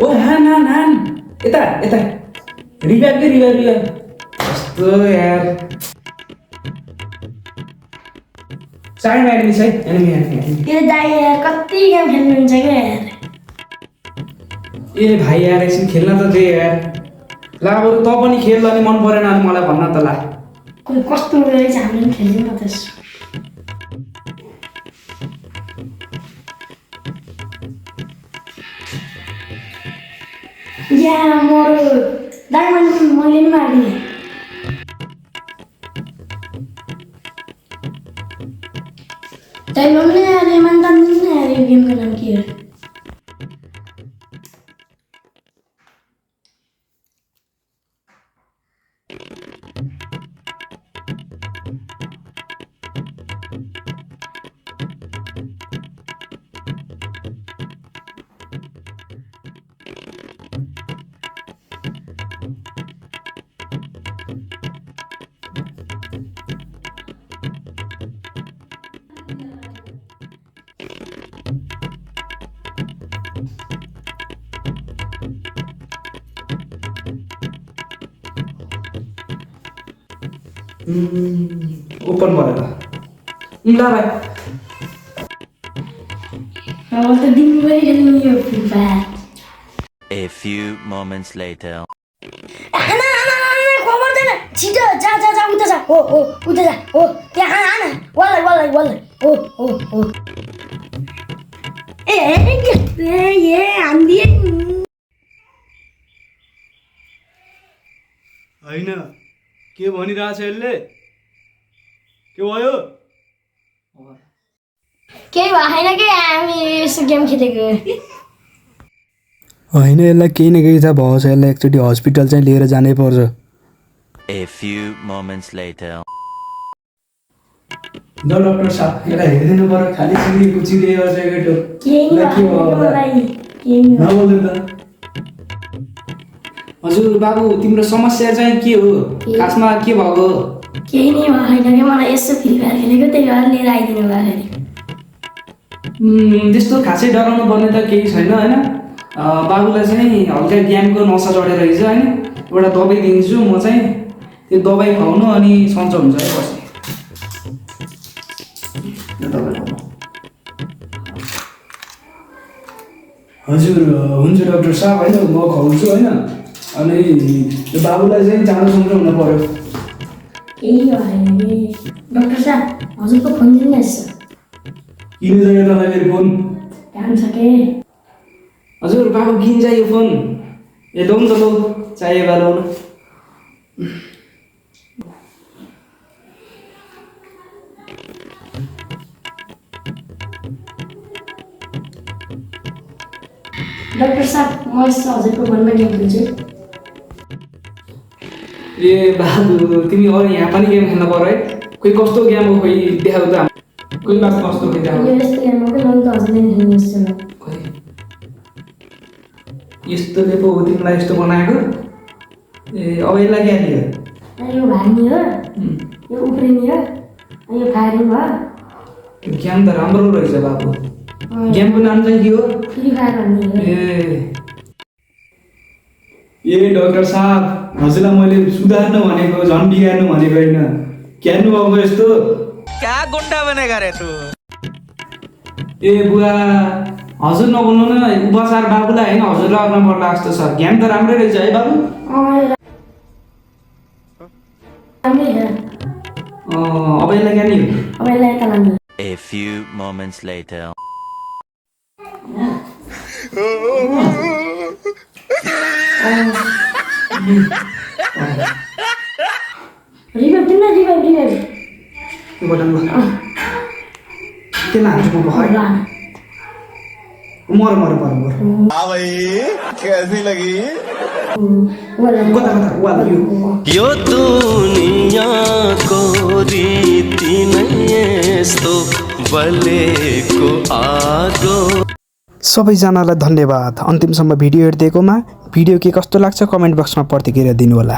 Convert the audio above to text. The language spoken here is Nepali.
ओ हान हान हान यता यता रिभाइभ कस्तो यार साइडमा एनिमी छ है एनिमी यो दाइ यार कति गेम खेल्नुहुन्छ क्या यार ए भाइ यार एकछिन खेल्न त दे यार ला बरु त पनि खेल अनि मन परेन अनि मलाई भन्न त ला कोही कस्तो रहेछ हामीले पनि खेल्दिउँ न त या मरो दाइ मैले नि मारिदिएँ दाइ मैले यार मन जान्दिनँ यार यो गेमको नाम के हो ओपन भयो त ला भाइ अब त दिनभरि खेल्नु यो free fire A few moments later. आना खबर देन छिटो जा उता जा उता जा त्यहाँ आना वाला ओ ए आन्दी हैन के भनिरहेछ यसले के भयो केही भएन के हामी यसो गेम खेलेको हैन यसलाई केही न केही त भएछ यसलाई एकचोटि हस्पिटल चाहिँ लिएर जानै पर्छ A few moments later. ल डाक्टर साहब यसलाई हेरिदिनु पर्यो खाली चिरिएको चिरिएको छ केटो नबोल्नु त हजुर बाबु तिम्रो समस्या चाहिँ के हो खासमा के भएको केही नै भएन कि मलाई यसो फ्री फायर खेलेको त्यही भएर लिएर आइदिनु भयो त्यस्तो खासै डराउनु पर्ने त केही छैन होइन बाबुलाई चाहिँ हल्का गेमको नसा चढेर रहेछ होइन एउटा दबाई दिन्छु म चाहिँ त्यो दबाई खुवाउनु अनि सन्चो हुन्छ है पछि हजुर हुन्छ डाक्टर साहब होइन म खुवाउँछु होइन अनि त्यो बाबुलाई चाहिँ जानु सन्चो हुन पर्यो केही भएन कि डाक्टर साहब हजुरको फोन दिनु न यसो किन चाहियो तपाईँलाई मेरो फोन काम छ के हजुर बाबु किन चाहियो फोन ए लौ न त लौ चाहियो बा लौ न डाक्टर साहब म यसो हजुरको फोनमा गेम खेल्छु ए बाबु तिमी अरू यहाँ पनि गेम खेल्न पर्यो है कोही कस्तो गेम हो खोइ देखाउ त कोही बात कस्तो खोइ देखाउ यो यस्तो गेम हो कि लौ त हजुरले नि खेल्नु यसो खोइ यस्तोले पो हो तिमीलाई यस्तो बनाएको ए अब यसलाई क्या दियो यो भाग्ने हो यो उफ्रिने हो यो फायरिङ हो गेम त राम्रो रहेछ बाबु गेमको नाम चाहिँ के हो फ्री फायर भन्ने हो ए डाक्टर साहब हजुरलाई मैले सुधार्नु भनेको झन् बिगार्नु भनेको होइन क्यान्नु भएको यस्तो क्या गुंडा बनेगा रे तू ए बुवा हजुर नबोल्नु न उपचार बाबुलाई होइन हजुरलाई गर्न पर्ला जस्तो छ गेम त राम्रै रहेछ है बाबु अब यसलाई क्या नि अब यसलाई यता लानु A few moments later. Revive button त्यसलाई हान्छु म भर्खर मर हाँ भाई कैसी लगी कता वाला यो दुनियाँको रीति नै यस्तो बलेको आगो। सबैजनालाई धन्यवाद अन्तिमसम्म भिडियो हेरिदिएकोमा। भिडियो के कस्तो लाग्छ कमेन्ट बक्समा प्रतिक्रिया दिनुहोला।